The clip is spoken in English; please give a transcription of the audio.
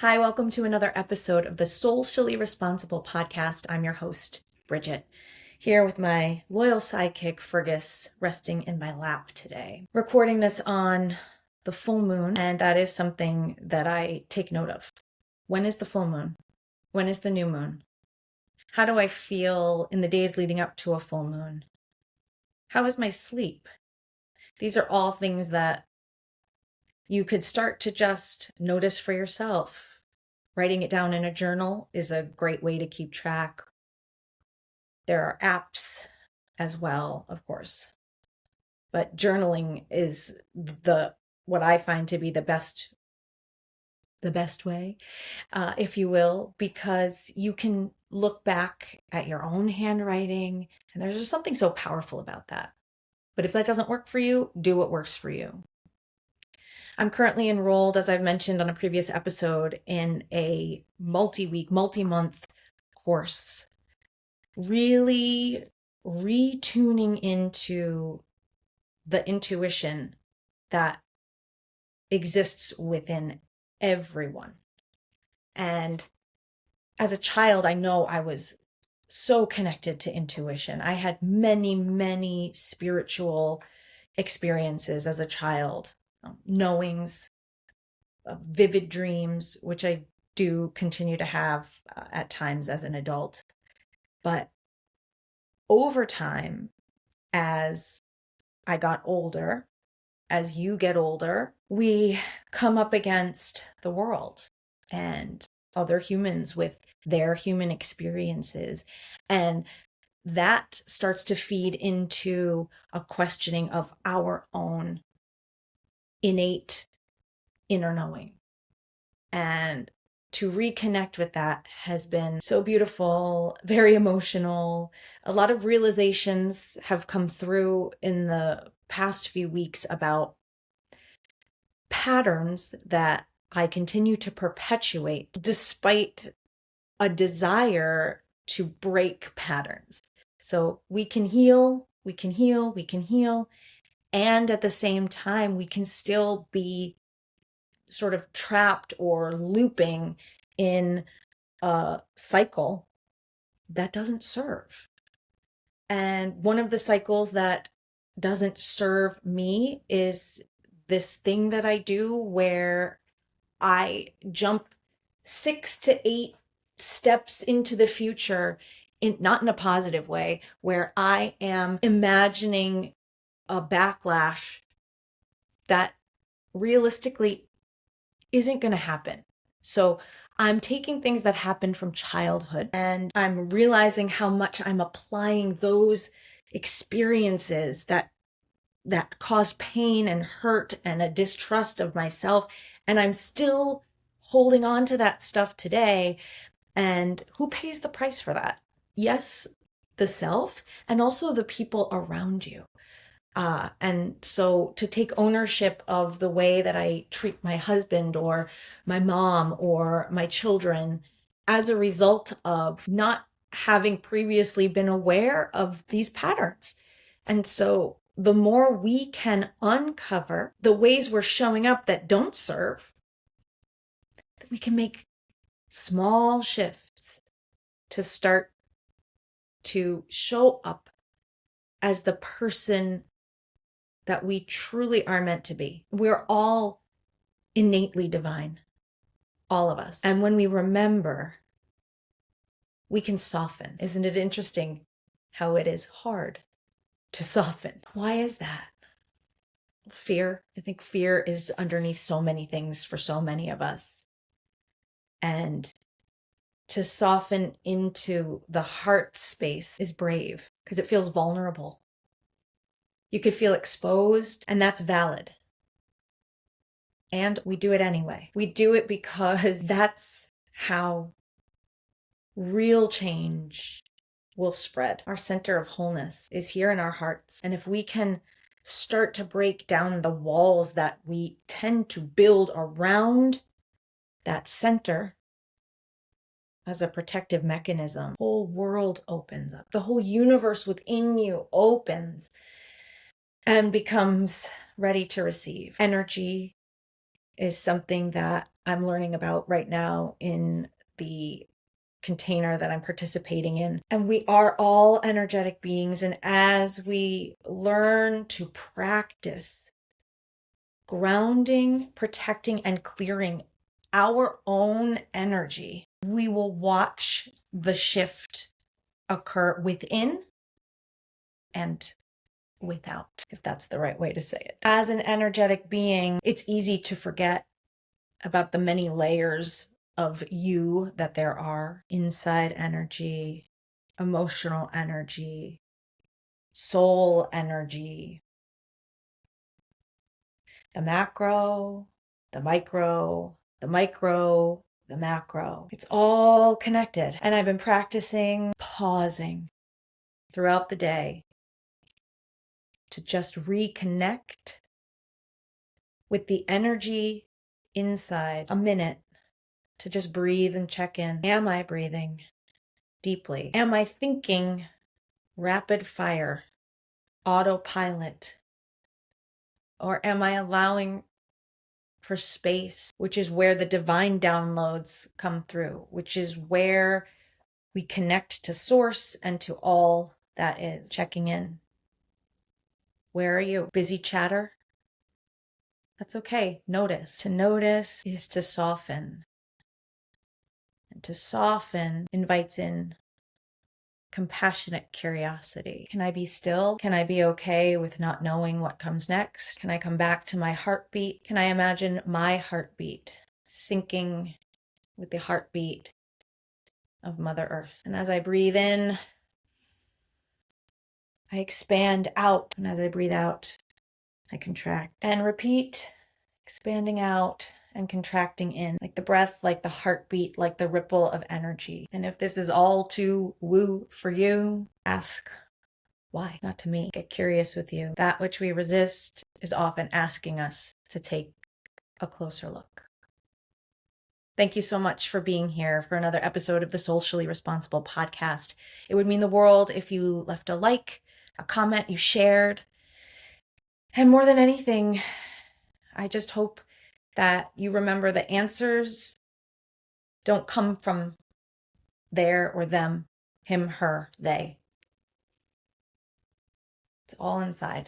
Hi, welcome to another episode of the Socially Responsible podcast. I'm your host, Bridget, here with my loyal sidekick, Fergus, resting in my lap today. Recording this on the full moon, and that is something that I take note of. When is the full moon? When is the new moon? How do I feel in the days leading up to a full moon? How is my sleep? These are all things that you could start to just notice for yourself. Writing it down in a journal is a great way to keep track. There are apps as well, of course. But journaling is what I find to be the best way, if you will, because you can look back at your own handwriting, and there's just something so powerful about that. But if that doesn't work for you, do what works for you. I'm currently enrolled, as I've mentioned on a previous episode, in a multi-week, multi-month course, really retuning into the intuition that exists within everyone. And as a child, I know I was so connected to intuition. I had many, many spiritual experiences as a child, knowings, vivid dreams, which I do continue to have at times as an adult. But over time, as I got older, as you get older, we come up against the world and other humans with their human experiences. And that starts to feed into a questioning of our own innate inner knowing. And to reconnect with that has been so beautiful, very emotional. A lot of realizations have come through in the past few weeks about patterns that I continue to perpetuate despite a desire to break patterns. So we can heal, we can heal, we can heal. And at the same time, we can still be sort of trapped or looping in a cycle that doesn't serve. And one of the cycles that doesn't serve me is this thing that I do where I jump 6 to 8 steps into the future, not in a positive way, where I am imagining a backlash that realistically isn't going to happen. So I'm taking things that happened from childhood and I'm realizing how much I'm applying those experiences that cause pain and hurt and a distrust of myself. And I'm still holding on to that stuff today. And who pays the price for that? Yes, the self and also the people around you. And so to take ownership of the way that I treat my husband or my mom or my children as a result of not having previously been aware of these patterns. And so the more we can uncover the ways we're showing up that don't serve, that we can make small shifts to start to show up as the person that we truly are meant to be. We're all innately divine, all of us. And when we remember, we can soften. Isn't it interesting how it is hard to soften? Why is that? Fear. I think fear is underneath so many things for so many of us. And to soften into the heart space is brave because it feels vulnerable. You could feel exposed, and that's valid. And we do it anyway. We do it because that's how real change will spread. Our center of wholeness is here in our hearts. And if we can start to break down the walls that we tend to build around that center as a protective mechanism, the whole world opens up. The whole universe within you opens and becomes ready to receive energy, is something that I'm learning about right now in the container that I'm participating in. And we are all energetic beings. And as we learn to practice grounding, protecting, and clearing our own energy, we will watch the shift occur within and without, if that's the right way to say it. As an energetic being, it's easy to forget about the many layers of you that there are: inside energy, emotional energy, soul energy, the macro, the micro, the micro, the macro. It's all connected. And I've been practicing pausing throughout the day to just reconnect with the energy inside. A minute to just breathe and check in. Am I breathing deeply? Am I thinking rapid fire, autopilot? Or am I allowing for space, which is where the divine downloads come through, which is where we connect to source and to all that is? Checking in. Where are you? Busy chatter? That's okay. Notice. To notice is to soften. And to soften invites in compassionate curiosity. Can I be still? Can I be okay with not knowing what comes next? Can I come back to my heartbeat? Can I imagine my heartbeat syncing with the heartbeat of Mother Earth? And as I breathe in, I expand out. And as I breathe out, I contract. And repeat, expanding out and contracting in, like the breath, like the heartbeat, like the ripple of energy. And if this is all too woo for you, ask why. Not to me. Get curious with you. That which we resist is often asking us to take a closer look. Thank you so much for being here for another episode of the Socially Responsible Podcast. It would mean the world if you left a like, a comment, you shared. And more than anything, I just hope that you remember the answers don't come from there or them, him, her, they. It's all inside.